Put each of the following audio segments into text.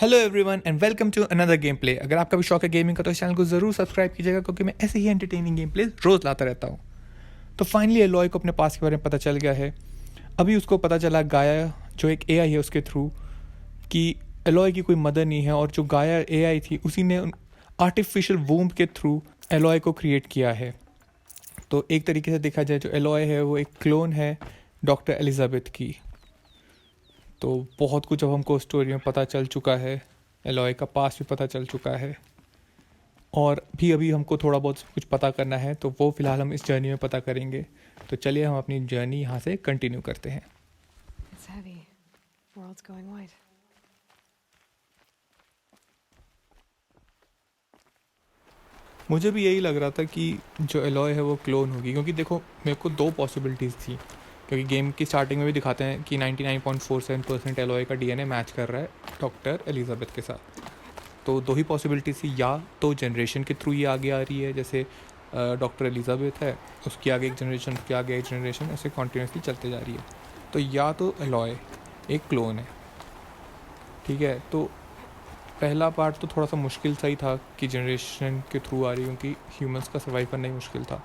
Hello everyone and welcome to another gameplay. अगर आपका भी शौक है गेमिंग का तो इस चैनल को ज़रूर सब्सक्राइब कीजिएगा क्योंकि मैं ऐसे ही एंटरटेनिंग गेम प्ले रोज़ लाता रहता हूँ। तो फाइनली एलॉय को अपने पास के बारे में पता चल गया है। अभी उसको पता चला गाया जो एक एआई है उसके थ्रू कि एलॉय की कोई मदर नहीं है, और जो गाया एआई थी उसी ने आर्टिफिशियल वूम्ब के थ्रू एलॉय को क्रिएट किया है। तो एक तरीके से देखा जाए जो एलॉय है वो एक क्लोन है डॉक्टर एलिजाबेथ की। तो बहुत कुछ अब हमको स्टोरी में पता चल चुका है, एलॉय का पास भी पता चल चुका है, और भी अभी हमको थोड़ा बहुत कुछ पता करना है, तो वो फ़िलहाल हम इस जर्नी में पता करेंगे। तो चलिए हम अपनी जर्नी यहाँ से कंटिन्यू करते हैं। It's heavy. World's going white. मुझे भी यही लग रहा था कि जो एलॉय है वो क्लोन होगी, क्योंकि देखो मेरे को दो पॉसिबिलिटीज़ थी, क्योंकि गेम की स्टार्टिंग में भी दिखाते हैं कि 99.47% एलॉय का डीएनए मैच कर रहा है डॉक्टर एलिजाबेथ के साथ। तो दो ही पॉसिबिलिटी थी, या तो जनरेशन के थ्रू ये आगे आ रही है, जैसे डॉक्टर एलिजाबेथ है उसकी आगे एक जनरेशन, उसके आगे एक जनरेशन, ऐसे कॉन्टीन्यूसली चलते जा रही है। तो या तो एलॉय एक क्लोन है, ठीक है। तो पहला पार्ट तो थोड़ा सा मुश्किल सा ही था कि जनरेशन के थ्रू आ रही, क्योंकि ह्यूमंस का सर्वाइव करना ही मुश्किल था।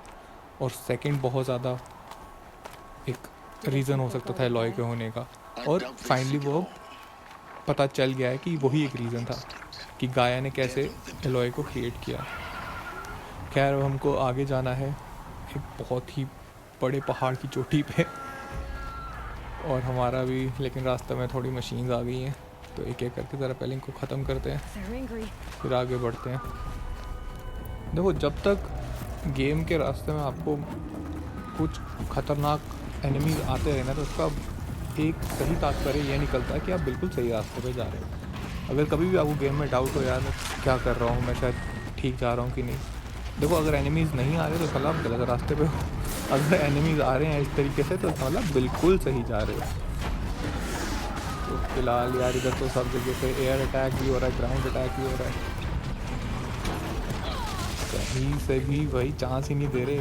और सेकंड बहुत ज़्यादा एक रीज़न हो सकता था एलॉय के होने का, और फाइनली वो पता चल गया है कि वही एक रीज़न था कि गाया ने कैसे एलॉय को क्रिएट किया। खैर अब हमको आगे जाना है एक बहुत ही बड़े पहाड़ की चोटी पे, और हमारा भी लेकिन रास्ते में थोड़ी मशीन्स आ गई हैं, तो एक एक करके ज़रा पहले इनको ख़त्म करते हैं They're angry. फिर आगे बढ़ते हैं। देखो जब तक गेम के रास्ते में आपको कुछ ख़तरनाक एनिमीज आते रहे ना, तो उसका एक सही तात्पर्य ये निकलता है कि आप बिल्कुल सही रास्ते पे जा रहे हो। अगर कभी भी आपको गेम में डाउट हो यार मैं क्या कर रहा हूँ, मैं शायद ठीक जा रहा हूँ कि नहीं, देखो अगर एनिमीज़ नहीं आ रहे तो मतलब आप गलत रास्ते पे हो। अगर एनिमीज़ आ रहे हैं इस तरीके से तो मतलब बिल्कुल सही जा रहे हो। तो फिलहाल यार इधर तो सब जगह पे एयर अटैक भी हो रहा है, ग्राउंड अटैक भी हो रहा है, कहीं से भी वही चांस ही नहीं दे रहे।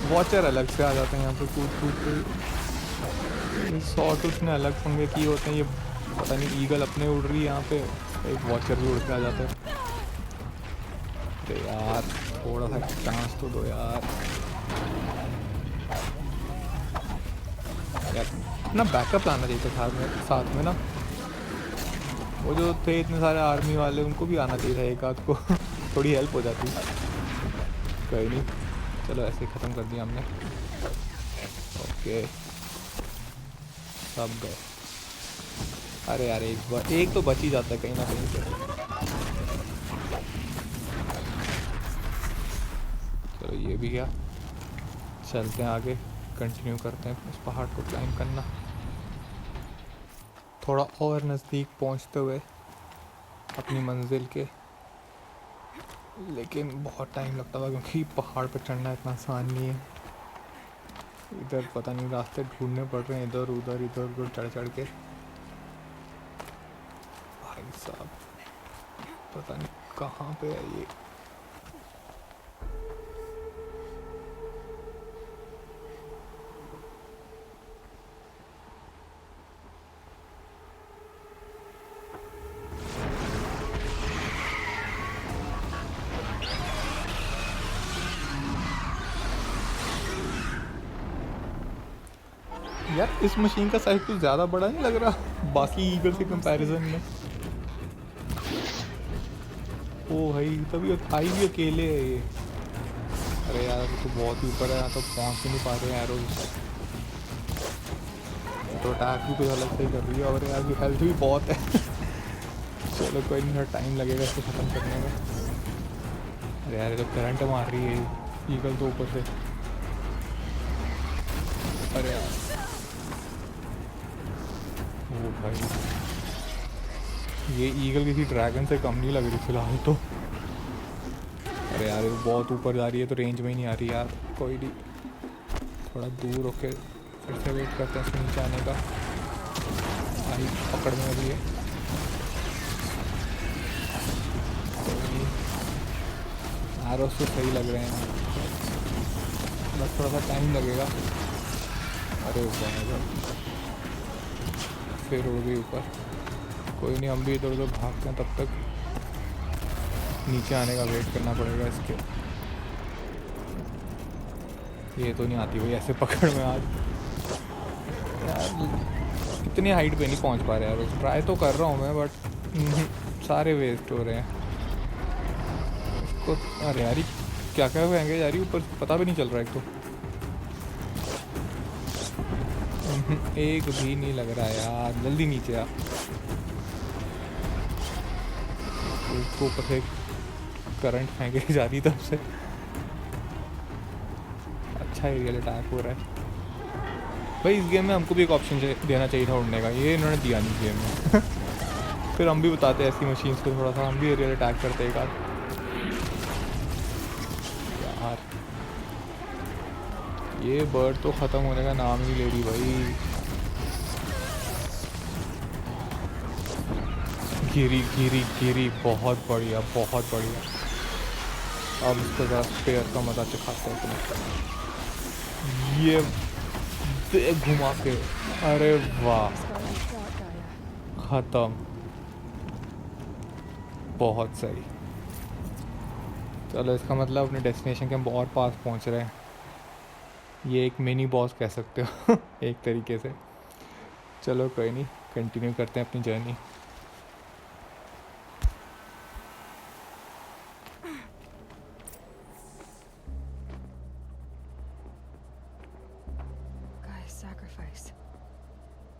वॉचर अलग से आ जाते हैं यहाँ पे कूद कूद के, शॉट उसने अलग पंगे किए होते हैं। ये पता नहीं ईगल अपने उड़ रही है यहाँ पे, एक वॉचर भी उड़ के आ जाता है। अरे यार थोड़ा सा चांस तो दो यार। यार ना बैकअप लाना चाहिए था साथ में ना, वो जो थे इतने सारे आर्मी वाले उनको भी आना चाहिए था एक आध को। थोड़ी हेल्प हो जाती। कोई नहीं, चलो ऐसे ही ख़त्म कर दिया हमने। ओके सब गए। अरे यार एक तो बच ही जाता है कहीं ना कहीं से। चलो ये भी गया, चलते हैं आगे, कंटिन्यू करते हैं उस पहाड़ को क्लाइंब करना, थोड़ा और नज़दीक पहुंचते हुए अपनी मंजिल के। लेकिन बहुत टाइम लगता था क्योंकि पहाड़ पर चढ़ना इतना आसान नहीं है। इधर पता नहीं रास्ते ढूंढने पड़ रहे हैं, इधर उधर चढ़ चढ़ के। भाई साहब पता नहीं कहाँ पे है ये। यार इस मशीन का साइज कुछ ज़्यादा बड़ा नहीं लग रहा बाकी ईगल के कंपैरिजन में। ओ भाई तभी आई भी अकेले है ये। अरे यार तो बहुत ही ऊपर है, यहाँ तो पहुँच ही नहीं पा रहे हैं एरोज। तो अटैक भी कुछ अलग से ही कर रही है, और यार की हेल्थ भी बहुत है। चलो कोई नहीं, थोड़ा टाइम लगेगा इसको ख़त्म करने में। अरे यार ये तो करंट मार रही है ईगल तो ऊपर से। अरे यार ओ भाई ये ईगल किसी ड्रैगन से कम नहीं लग रही फिलहाल तो। अरे यार वो बहुत ऊपर जा रही है तो रेंज में ही नहीं आ रही यार। कोई नहीं, थोड़ा दूर होके फिर से वेट करते हैं इसके नीचे आने का। आई पकड़ में अभी है, एरोस तो सही लग रहे हैं, बस थोड़ा सा टाइम लगेगा। अरे ऊपर फिर उड़ गई ऊपर। कोई नहीं, हम भी इधर उधर भागते हैं, तब तक नीचे आने का वेट करना पड़ेगा इसके। ये तो नहीं आती भाई ऐसे पकड़ में आज यार, इतनी हाइट पे नहीं पहुंच पा रहे यार। उस ट्राई तो कर रहा हूँ मैं, बट सारे वेस्ट हो रहे हैं इसको। अरे यार क्या क्या हुएंगे यार, ऊपर पता भी नहीं चल रहा है एक तो। एक भी नहीं लग रहा यार, जल्दी नीचे आ। उसको ऊपर से करंट फेंके जा रही तब से। अच्छा एरियल अटैक हो रहा है भाई। इस गेम में हमको भी एक ऑप्शन देना चाहिए था उड़ने का, ये इन्होंने दिया नहीं गेम में। फिर हम भी बताते ऐसी मशीन्स को थोड़ा सा, हम भी एरियल अटैक करते एक आध यार। ये बर्ड तो ख़त्म होने का नाम ही ले रही भाई। गिरी गिरी गिरी, बहुत बढ़िया बहुत बढ़िया। अब इसको ज़रा स्पेयर का मज़ा चखाते हैं अपने। ये घुमा के, अरे वाह, ख़त्म। बहुत सही। चलो इसका मतलब अपने डेस्टिनेशन के हम और पास पहुंच रहे हैं। ये एक मिनी बॉस कह सकते हो एक तरीके से। चलो कोई नहीं, कंटिन्यू करते हैं अपनी journey. Guy's sacrifice.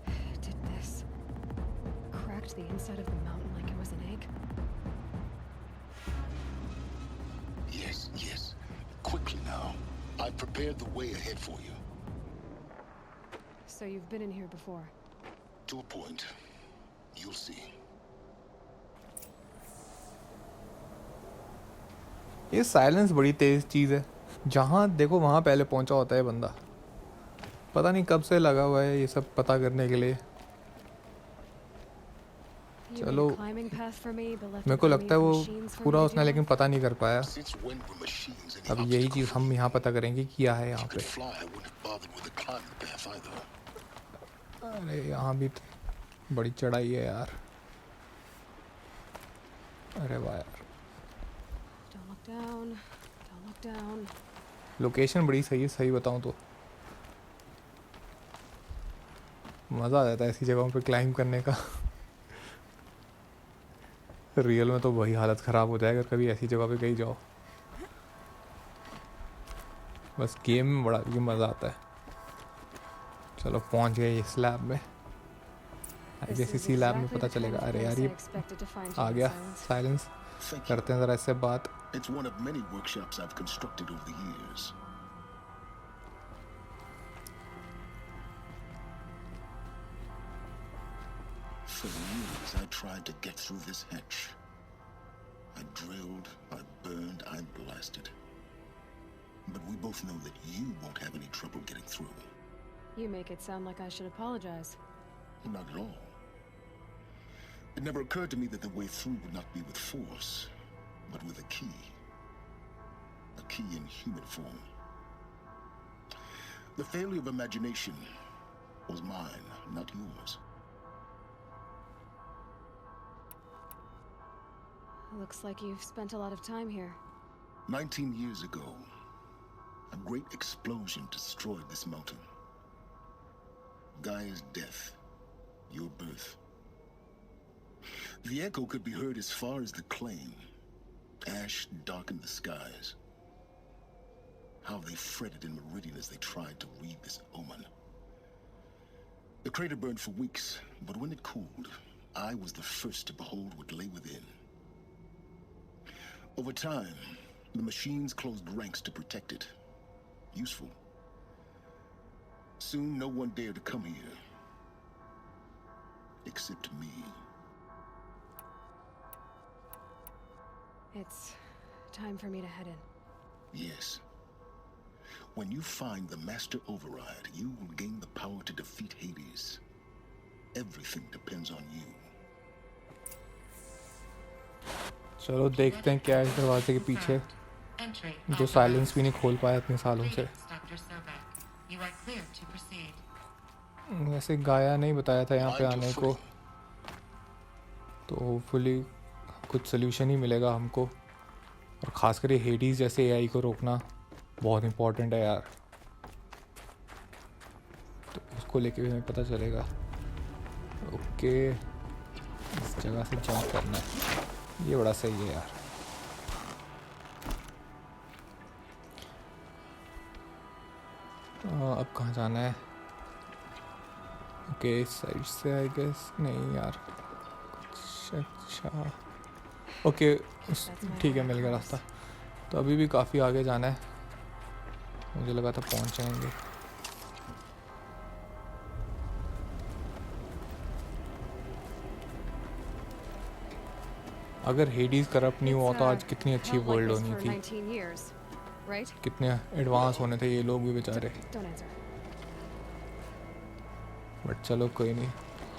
It did this. Cracked the inside of the mountain like it was an egg. Yes, yes. Quickly now. I've prepared the way ahead for you. So you've been in here before? To a point. You'll see. ये silence बड़ी तेज़ चीज़ है, जहाँ देखो वहाँ पहले पहुँचा होता है बंदा। पता नहीं कब से लगा हुआ है ये सब पता करने के लिए। You made चलो a climbing path for me, but left मेरे an को army लगता है of वो machines for पूरा me to उसने deal लेकिन with? पता नहीं कर पाया। Since when were machines any अब यही obstacle चीज़ for हम you? यहाँ पता करेंगे क्या है यहाँ You पे। could fly, I wouldn't have bothered with the climbing path either. अरे यहाँ भी तो बड़ी चढ़ाई है यार। अरे वाह यार, Don't look down. Don't look down. Location बड़ी सही है, सही बताऊँ तो। मज़ा आ जाता है ऐसी जगहों पे क्लाइंब करने का। रियल में तो वही हालत ख़राब हो जाए अगर कभी ऐसी जगह पे कहीं जाओ। बस गेम में बड़ा ये मज़ा आता है। चलो पहुंच गए इस लैब में। आई This गेस is इसी लैब में exactly पता the kind चलेगा। of अरे यार place I ये expected to find आ you in गया silence. साइलेंस। Thank you. करते हैं ज़रा इससे बात। It's one of many workshops I've constructed over the years. For years, I tried to get through this hatch. I drilled, I burned, I blasted. But we both know that you won't have any trouble getting through. You make it sound like I should apologize. Not at all. It never occurred to me that the way through would not be with force, but with a key. A key in human form. The failure of imagination was mine, not yours. Looks like you've spent a lot of time here. 19 years ago, a great explosion destroyed this mountain. Gaia's death, your birth. The echo could be heard as far as the claim. Ash darkened the skies. How they fretted in Meridian as they tried to read this omen. The crater burned for weeks, but when it cooled, I was the first to behold what lay within. Over time, the machines closed ranks to protect it. Useful. Soon, no one dared to come here. Except me. It's time for me to head in. Yes. When you find the Master Override, you will gain the power to defeat Hades. Everything depends on you. चलो देखते हैं क्या है इस दरवाजे के पीछे, जो साइलेंस भी नहीं खोल पाया इतने सालों से। वैसे गाया नहीं बताया था यहाँ पे आने को। तो होपफुली कुछ सोल्यूशन ही मिलेगा हमको, और ख़ासकर ये हेडीज़ जैसे एआई को रोकना बहुत इम्पोर्टेंट है यार। तो उसको लेके भी हमें पता चलेगा। ओके, इस जगह से जंप करना है, ये बड़ा सही है यार। अब कहाँ जाना है? ओके, इस साइड से आई गेस। नहीं यार, अच्छा ओके, ठीक है, मिल गया रास्ता। तो अभी भी काफ़ी आगे जाना है, मुझे लगा था पहुँच जाएंगे। अगर हेडीज़ करप्ट नहीं हुआ तो आज कितनी अच्छी वर्ल्ड होनी थी, कितने एडवांस होने थे ये लोग भी बेचारे। बट चलो कोई नहीं,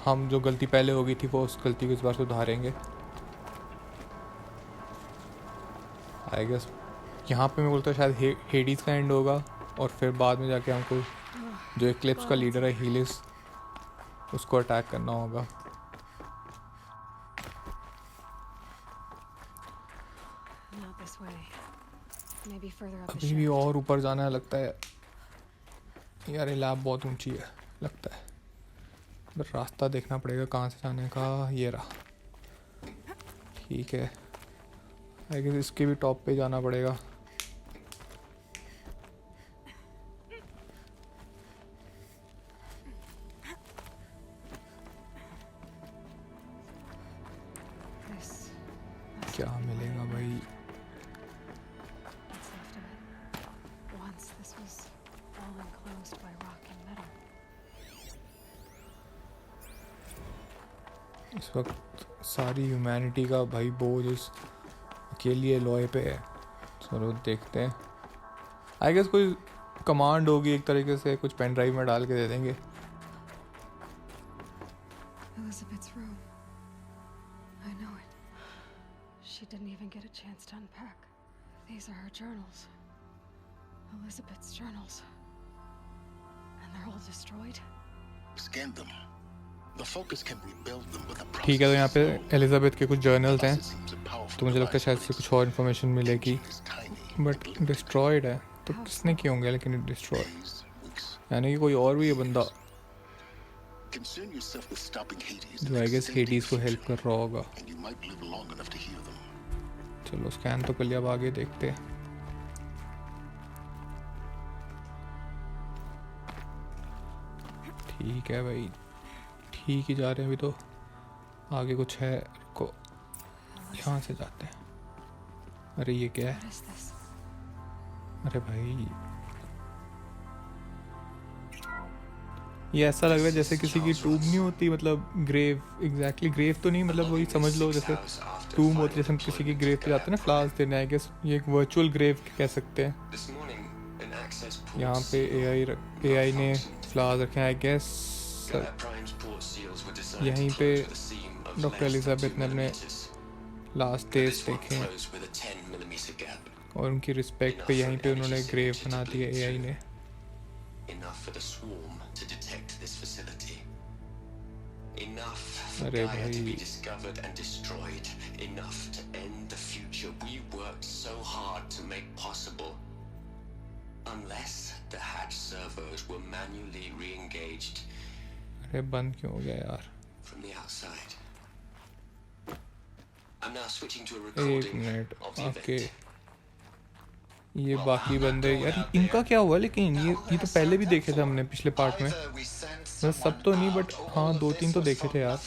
हम जो गलती पहले हो गई थी वो उस गलती को इस बार सुधारेंगे। आई गेस यहाँ पे मैं बोलता हूँ शायद हेडीज़ का एंड होगा, और फिर बाद में जाके हमको जो एक्लिप्स का लीडर है हीलिस, उसको अटैक करना होगा। अभी भी और ऊपर जाना है लगता है यार, ये लैब बहुत ऊंची है लगता है। बस रास्ता देखना पड़ेगा कहाँ से जाने का। ये रहा, ठीक है। आई गेस इसके भी टॉप पे जाना पड़ेगा। क्या मिलेगा भाई? इस वक्त सारी ह्यूमैनिटी का भाई बोझ इस अकेली एलॉय पे है। चलो देखते हैं, आई गेस कोई कमांड होगी एक तरीके से, कुछ पेन ड्राइव में डाल के दे देंगे। Elizabeth's room. I know it. She didn't even get a chance to unpack. These are her journals. Elizabeth's journals. And they're all destroyed. Scan them. The focus can rebuild them with the process. ठीक है, तो यहाँ पे Elizabeth के कुछ journals हैं, तो मुझे लगता है शायद से कुछ और इन्फॉर्मेशन मिलेगी। बट डिस्ट्रॉयड है, तो किसने किए होंगे? लेकिन डिस्ट्रॉय यानी कि कोई और भी है बंदा जो आई गेस हेडीज़ को हेल्प कर रहा होगा। चलो स्कैन तो कर लिया, अब आगे देखते हैं। ठीक है भाई, ठीक ही जा रहे हैं अभी तो। आगे कुछ है, रुको, यहाँ से जाते हैं। अरे ये क्या है? अरे भाई ये ऐसा लग रहा है जैसे किसी की टूब नहीं होती, मतलब ग्रेव। एग्जैक्टली ग्रेव तो नहीं, मतलब वही समझ लो जैसे टूब होती है, जैसे हम किसी की ग्रेव पे जाते हैं ना फ्लावर्स देने। आई गेस ये एक वर्चुअल ग्रेव कह सकते हैं। यहाँ पे एआई ने फ्लावर्स रखे हैं। आई गेस यहीं पे डॉक्टर एलिजाबेथ ने अपने लास्ट डेज देखे हैं, और उनकी रिस्पेक्ट पे यहीं पे उन्होंने ग्रेव बना दी है एआई ने। अरे भाई अरे बंद क्यों हो गया यार? एक मिनट, ओके। ये बाकी बंदे यार, इनका क्या हुआ? लेकिन ये तो पहले भी देखे थे हमने पिछले पार्ट में। मतलब सब तो नहीं, बट हाँ 2-3 तो देखे थे यार।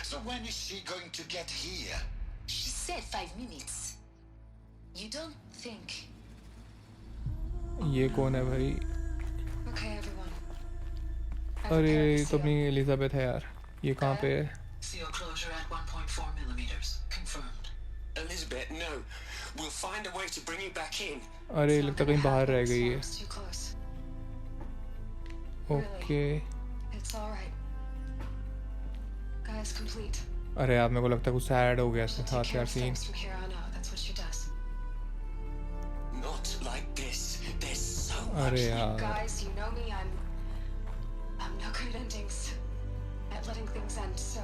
So when is she going to get here? She said 5 minutes. You don't think? ये कौन है भाई? Okay, everyone. अरे ये तो अपनी एलिजाबेथ है यार। ये कहाँ पे है? Seal closure at 1.4 millimeters. Confirmed. Elizabeth, no. We'll find a way to bring you back in. अरे लगता है कहीं बाहर रह गई है। Too close. Okay. It's all right. Guys, complete. अरे यार मेरे को लगता है कुछ सैड हो गया She'll take साथ care यार of scene. things from here on out. That's what she does. Not like this. There's so much. अरे यार Guys, you know me. I'm no good at endings. At not letting things end, so,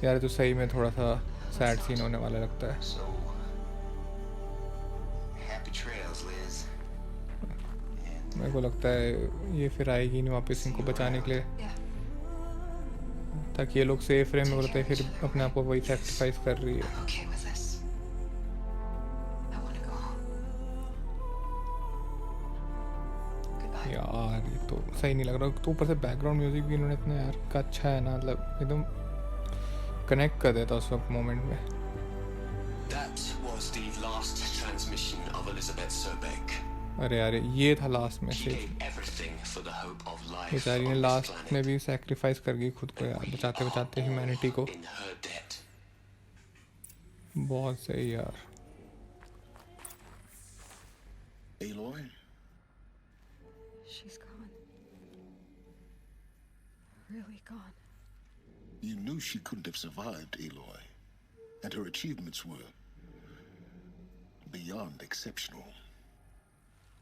यार तो सही में थोड़ा सा sad scene होने वाला लगता है। So, happy trails, Liz. And मेरे को लगता है ये फिर आएगी नहीं वापस इनको बचाने के लिए, yeah. ताकि ये लोग सेफ रहे। मेरे को लगता है फिर अपने आप को वही सेक्रीफाइस कर रही है। I'm okay with this. I want to go home. Goodbye. यार ये तो सही नहीं लग रहा। तो ऊपर से बैकग्राउंड म्यूजिक भी इन्होंने इतना यार का अच्छा है ना, मतलब एकदम कनेक्ट कर देता उस वक्त मोमेंट में। that was the last transmission of Elizabeth Sobeck. अरे यार ये था लास्ट में She से, gave everything for the hope of life बेचारी ने on this लास्ट planet. में भी सेक्रीफाइस कर गई खुद को यार, बचाते बचाते ह्यूमैनिटी को। In her debt. बहुत सही यार। Aloy? She's gone. Really gone. You knew she couldn't have survived, Aloy. And her achievements were beyond exceptional.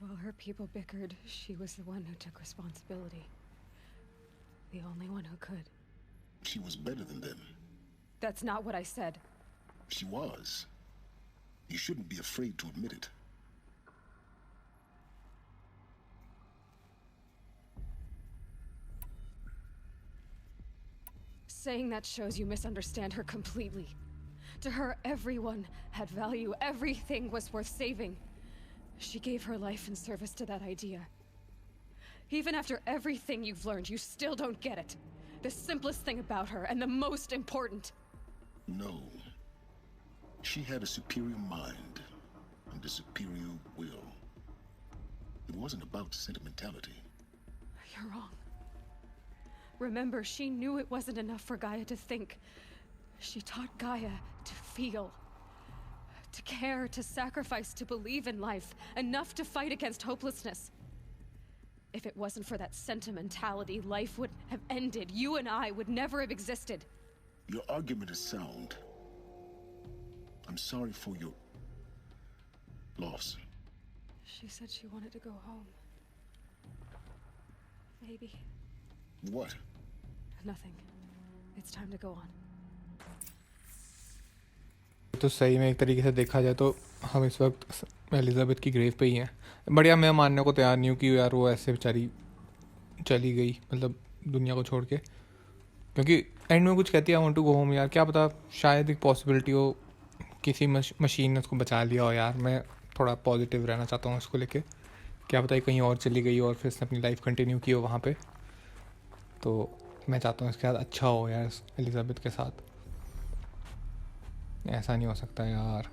While her people bickered, she was the one who took responsibility. The only one who could. She was better than them. That's not what I said. She was. You shouldn't be afraid to admit it. Saying that shows you misunderstand her completely. To her, everyone had value. Everything was worth saving. She gave her life in service to that idea. Even after everything you've learned, you still don't get it. The simplest thing about her, and the most important. No. She had a superior mind and a superior will. It wasn't about sentimentality. You're wrong. Remember, she knew it wasn't enough for Gaia to think. She taught Gaia to feel. To care, to sacrifice, to believe in life. Enough to fight against hopelessness. If it wasn't for that sentimentality, life would have ended. You and I would never have existed. Your argument is sound. I'm sorry for your loss. She said she wanted to go home. Maybe. What? Nothing. It's time to go on. तो सही में एक तरीके से देखा जाए तो हम इस वक्त एलिजाबेथ की ग्रेव पे ही हैं। बढ़िया, मैं मानने को तैयार नहीं हूँ कि यार वो ऐसे बेचारी चली गई, मतलब दुनिया को छोड़ के, क्योंकि एंड में कुछ कहती है I want to go home. यार क्या पता, शायद एक पॉसिबिलिटी हो किसी मशीन ने उसको बचा लिया हो। यार मैं थोड़ा पॉजिटिव रहना चाहता हूँ इसको लेके। क्या पता कहीं और चली गई और फिर उसने अपनी लाइफ कंटिन्यू की हो वहाँ पे। तो मैं चाहता हूँ इसके साथ अच्छा हो यार, एलिजाबेथ के साथ। ऐसा नहीं हो सकता यार,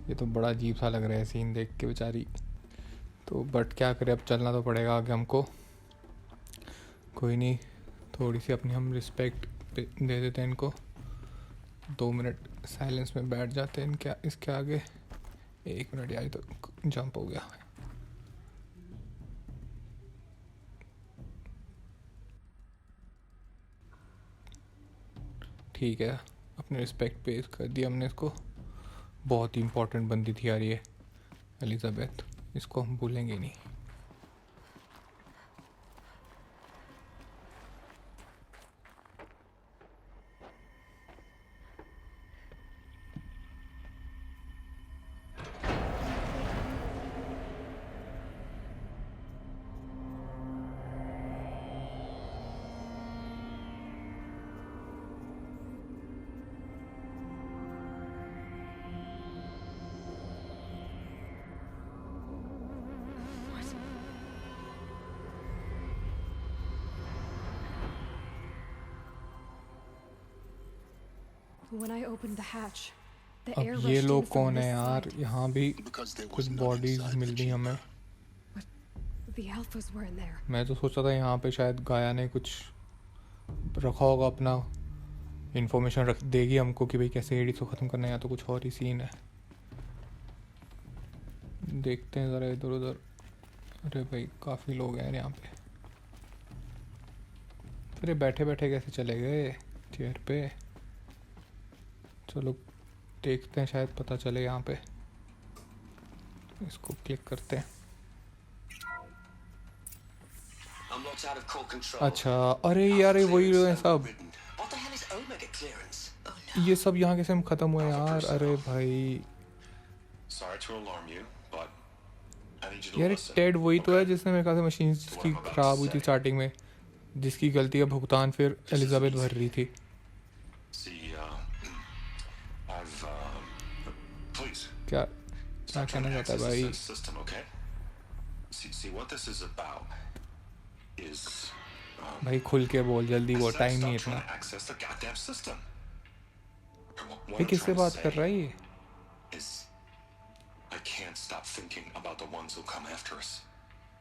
ये तो बड़ा अजीब सा लग रहा है सीन देख के बेचारी। तो बट क्या करें, अब चलना तो पड़ेगा आगे हमको। कोई नहीं, थोड़ी सी अपनी हम रिस्पेक्ट दे देते हैं इनको। 2 मिनट साइलेंस में बैठ जाते हैं इनके इसके आगे। 1 मिनट यार, तो जंप हो गया। ठीक है, अपने रिस्पेक्ट पेश कर दिया हमने इसको। बहुत ही इम्पोर्टेंट बंदी थी यार ये एलिजाबेथ, इसको हम भूलेंगे नहीं। What? When I opened the hatch, the air अब rushed ये in लोग from कौन है this यार? side. यहाँ भी Because there कुछ was none bodies inside mill the गई हमें। chamber. The alphas were in there. मैं तो सोचा था यहाँ पे शायद गाया ने कुछ रखा होगा, अपना इंफॉर्मेशन रख देगी हमको कि भाई कैसे एडिस को ख़त्म करना है, या तो कुछ और ही सीन है। देखते हैं ज़रा इधर उधर। अरे भाई काफ़ी लोग हैं यहाँ पे। फिर बैठे बैठे कैसे चले गए चेयर पे? चलो देखते हैं, शायद पता चले यहाँ पे। इसको क्लिक करते हैं। I'm locked out of core control. अच्छा, अरे यार ये वही लोग हैं सब। Ridden. Omega clearance. Oh no. ये सब यहाँ कैसे हम ख़त्म हुए यार? अरे भाई Sorry to alarm you, but I need you to यार, listen. टेड वही तो है okay? जिसने मेरे ख्याल से मशीन जिसकी ख़राब हुई थी स्टार्टिंग में, जिसकी गलती का भुगतान फिर This isn't एलिजाबेथ easy. भर रही थी. See, I've please क्या stop trying कहना to चाहता है access the भाई? sense system, okay? See, what this is about is भाई खुल के बोल जल्दी, I वो said टाइम नहीं है stop इतना. trying to access the goddamn system. What भाई I'm किससे trying to बात कर say रहा है ये? is I can't stop thinking about the ones who come after us.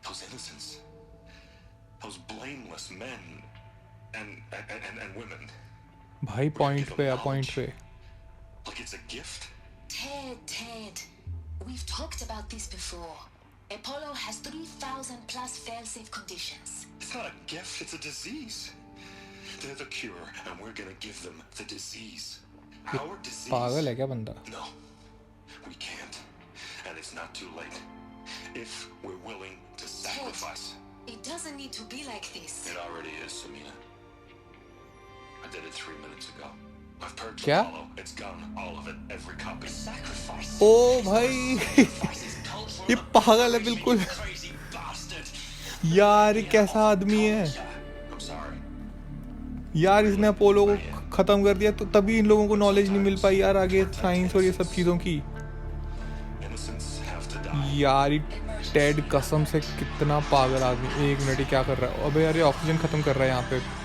Those innocents. Those blameless men and women. भाई We're gonna point give पे them आ, point knowledge. पे. Like it's a gift. Ted. We've talked about this before. Apollo has 3,000 plus fail-safe conditions. It's not a gift, it's a disease. They're the cure, and we're gonna give them the disease. Our disease. पागल है क्या बंदा? No, we can't. And it's not too late. If we're willing to sacrifice. It doesn't need to be like this. It already is, Samina. I did it 3 minutes ago. I've purged क्या? Apollo. It's gone, all of it, every copy. Sacrifice. ओ भाई ये पागल है बिल्कुल Crazy bastard. यार. ये कैसा आदमी है I'm sorry. यार? इसने अपोलो को ख़त्म कर दिया, तो तभी इन लोगों को नॉलेज नहीं मिल पाई यार आगे साइंस और ये सब चीज़ों की. Innocents have to die. यार ये टेड कसम से कितना पागल आदमी. एक मिनट, ये क्या कर रहा है? अबे यार ये ऑक्सीजन ख़त्म कर रहा है यहाँ पे.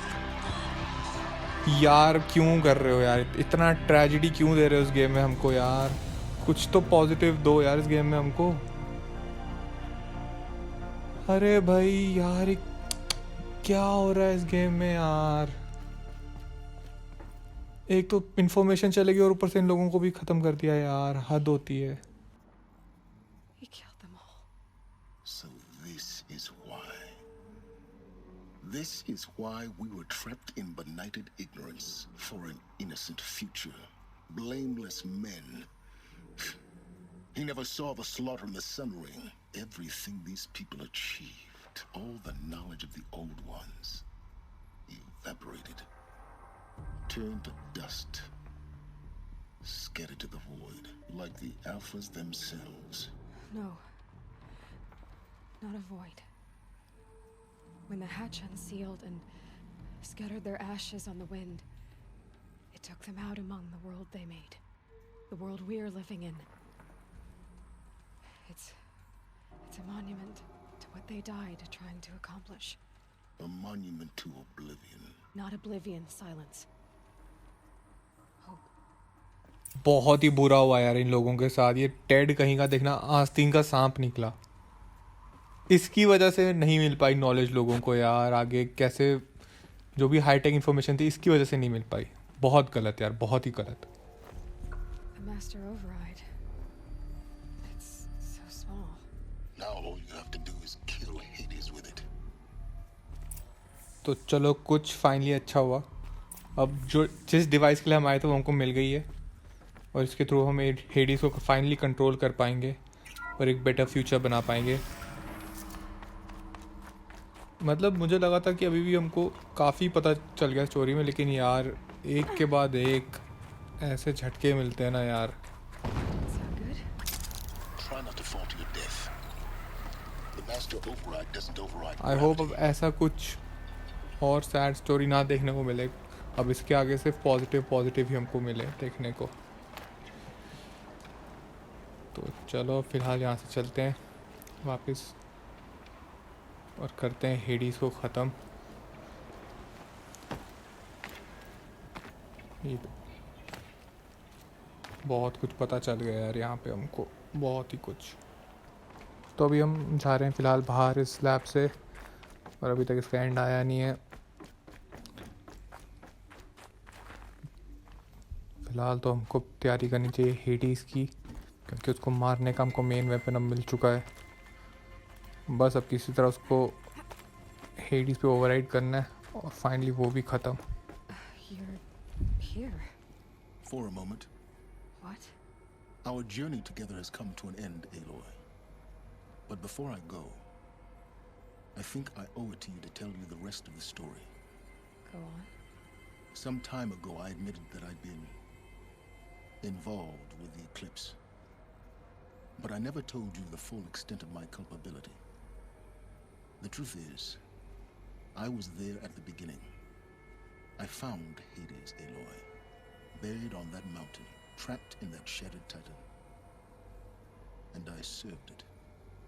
यार क्यों कर रहे हो यार? इतना ट्रेजेडी क्यों दे रहे हो इस गेम में हमको यार? कुछ तो पॉजिटिव दो यार इस गेम में हमको. अरे भाई यार ये क्या हो रहा है इस गेम में यार? एक तो इन्फॉर्मेशन चलेगी और ऊपर से इन लोगों को भी ख़त्म कर दिया यार. हद होती है. He killed them all. So this is why. This is why we were trapped in benighted ignorance for an innocent future. Blameless men. He never saw the slaughter in the Sun Ring. Everything these people achieved, all the knowledge of the old ones, evaporated, turned to dust, scattered to the void, like the Alphas themselves. No. Not a void. When the hatch unsealed and scattered their ashes on the wind, it took them out among the world they made. The world we're living in. It's a monument to what they died trying to accomplish. A monument to oblivion. Not oblivion, silence. Hope. बहुत ही बुरा हुआ यार इन लोगों के साथ. ये Ted कहीं का देखना आस्तीन का सांप निकला. इसकी वजह से नहीं मिल पाई नॉलेज लोगों को यार. आगे कैसे जो भी हाईटेक इन्फॉर्मेशन थी इसकी वजह से नहीं मिल पाई. बहुत गलत यार, बहुत ही गलत. The master override. It's so small. Now all you have to do is kill Hades with it. तो चलो कुछ फाइनली अच्छा हुआ. अब जो जिस डिवाइस के लिए हम आए थे वो हमको मिल गई है और इसके थ्रू हम हेडीज को फाइनली कंट्रोल कर पाएंगे और एक बेटर फ्यूचर बना पाएंगे. मतलब मुझे लगा था कि अभी भी हमको काफ़ी पता चल गया स्टोरी में, लेकिन यार एक के बाद एक ऐसे झटके मिलते हैं ना यार. Sound good? Try not to fall to your death. The master override doesn't override I hope अब gravity. ऐसा कुछ और सैड स्टोरी ना देखने को मिले. अब इसके आगे सिर्फ पॉजिटिव ही हमको मिले देखने को. तो चलो फिलहाल यहाँ से चलते हैं वापस और करते हैं हेडीज को ख़त्म. ये बहुत कुछ पता चल गया यार यहाँ पे हमको, बहुत ही कुछ. तो अभी हम जा रहे हैं फ़िलहाल बाहर इस लैब से और अभी तक इसका एंड आया नहीं है. फ़िलहाल तो हमको तैयारी करनी चाहिए हेडीज़ की, क्योंकि उसको मारने का हमको मेन वेपन अब मिल चुका है. बस अब किसी तरह उसको हेडीज़ पे ओवरराइड करना है और फाइनली वो भी ख़त्म. You're here. For a moment, What? our journey together has come to an end, Aloy. But before I go, I think I owe it to you to tell you the rest of the story. Go on. Some time ago, I admitted that I'd been involved with the eclipse. But I never told you the full extent of my culpability. The truth is, I was there at the beginning. I found Hades, Aloy, buried on that mountain, trapped in that shattered titan. And I served it.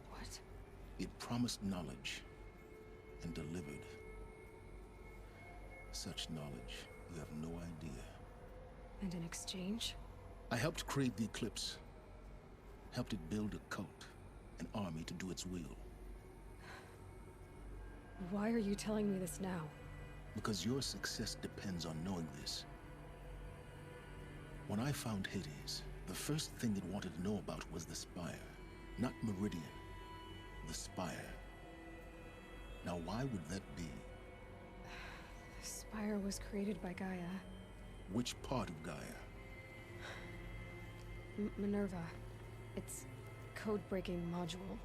What? It promised knowledge and delivered. Such knowledge, you have no idea. And in exchange? I helped create the Eclipse. Helped it build a cult, an army to do its will. Why are you telling me this now? Because your success depends on knowing this. When I found Hades, the first thing it wanted to know about was the Spire. Not Meridian. The Spire. Now why would that be? The Spire was created by Gaia. Which part of Gaia? Minerva. Its code-breaking module.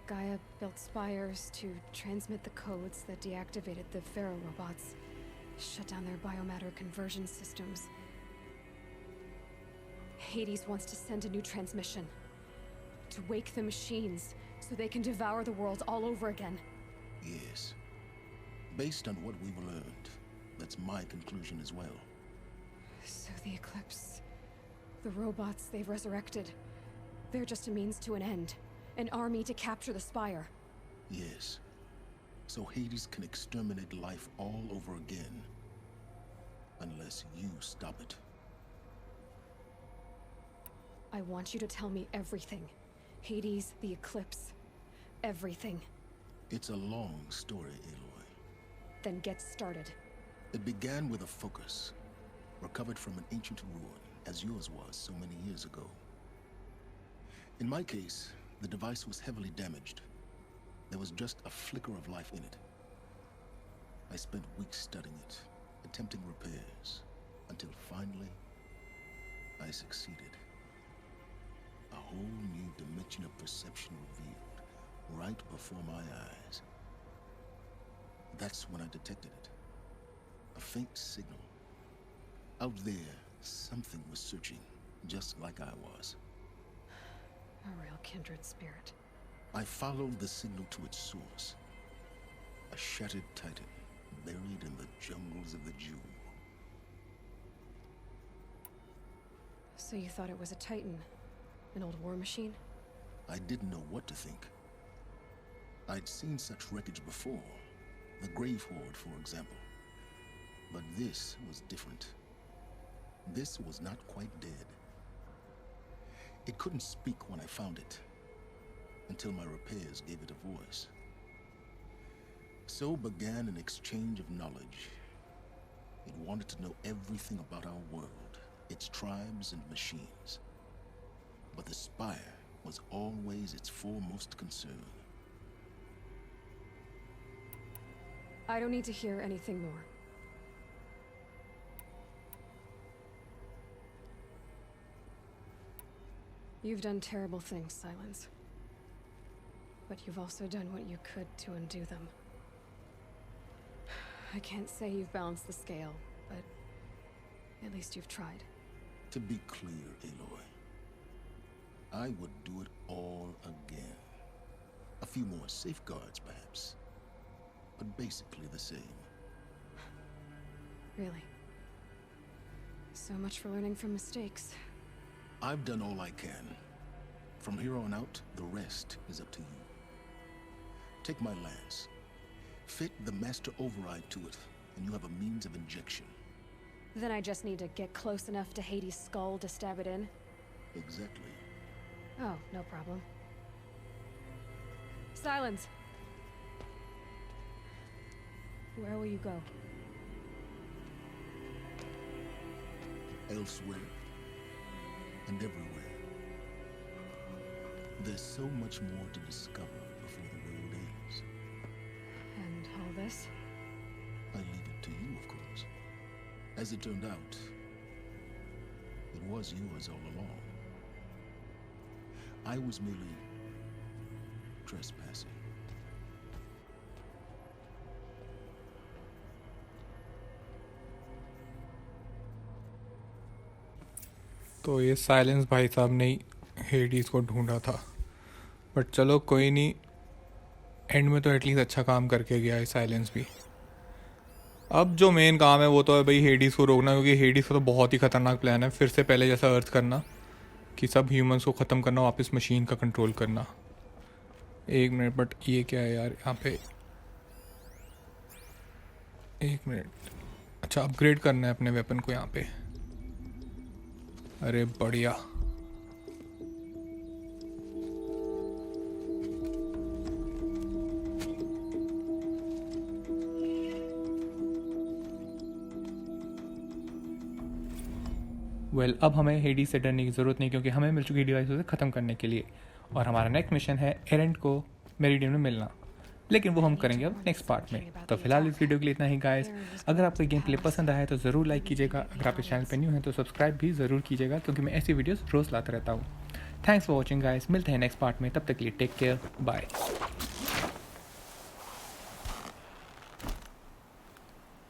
Gaia built spires to transmit the codes that deactivated the Pharaoh robots, shut down their biomatter conversion systems. Hades wants to send a new transmission. To wake the machines, so they can devour the world all over again. Yes. Based on what we've learned, that's my conclusion as well. So the Eclipse... the robots they've resurrected... they're just a means to an end. An army to capture the Spire. Yes. So Hades can exterminate life all over again. Unless you stop it. I want you to tell me everything. Hades, the Eclipse. Everything. It's a long story, Aloy. Then get started. It began with a focus. Recovered from an ancient ruin, as yours was so many years ago. In my case, the device was heavily damaged. There was just a flicker of life in it. I spent weeks studying it, attempting repairs, until finally, I succeeded. A whole new dimension of perception revealed, right before my eyes. That's when I detected it. A faint signal. Out there, something was searching, just like I was. A real kindred spirit. I followed the signal to its source. A shattered titan, buried in the jungles of the Jew. So you thought it was a Titan? An old war machine? I didn't know what to think. I'd seen such wreckage before. The Grave Horde, for example. But this was different. This was not quite dead. It couldn't speak when I found it, until my repairs gave it a voice. So began an exchange of knowledge. It wanted to know everything about our world, its tribes and machines. But the Spire was always its foremost concern. I don't need to hear anything more. You've done terrible things, Silence. But you've also done what you could to undo them. I can't say you've balanced the scale, but at least you've tried. To be clear, Aloy, I would do it all again. A few more safeguards, perhaps, but basically the same. Really. So much for learning from mistakes. I've done all I can. From here on out, the rest is up to you. Take my lance. Fit the master override to it, and you have a means of injection. Then I just need to get close enough to Hades' skull to stab it in? Exactly. Oh, no problem. Silence! Where will you go? Elsewhere. And everywhere. There's so much more to discover before the road ends. And all this? I leave it to you, of course. As it turned out, it was yours all along. I was merely trespassing. तो ये silence भाई साहब ने Hades को ढूंढा था, but चलो कोई नहीं, एंड में तो एटलीस्ट अच्छा काम करके गया है साइलेंस भी। अब जो मेन काम है वो तो है भाई हेडीज को रोकना, क्योंकि हेडीज का तो बहुत ही ख़तरनाक प्लान है, फिर से पहले जैसा अर्थ करना कि सब ह्यूमंस को ख़त्म करना, वापस मशीन का कंट्रोल करना। एक मिनट, बट ये क्या है यार यहाँ पे, एक मिनट, अच्छा अपग्रेड करना है अपने वेपन को यहाँ पे, अरे बढ़िया। वेल अब हमें हेडी से डरने की ज़रूरत नहीं, क्योंकि हमें मिल चुकी डिवाइस उसे ख़त्म करने के लिए, और हमारा नेक्स्ट मिशन है एरेंट को मेरिडियन में मिलना, लेकिन वो हम करेंगे अब नेक्स्ट पार्ट में। तो फिलहाल इस वीडियो के लिए इतना ही गाइस। अगर आपको गेम प्ले पसंद आया है तो ज़रूर लाइक कीजिएगा, अगर आप इस चैनल पर न्यू हैं तो सब्सक्राइब भी ज़रूर कीजिएगा, क्योंकि मैं ऐसी वीडियोज़ रोज़ लाता रहता हूँ। थैंक्स फॉर वॉचिंग गाइस, मिलते हैं नेक्स्ट पार्ट में, तब तक के लिए टेक केयर, बाय।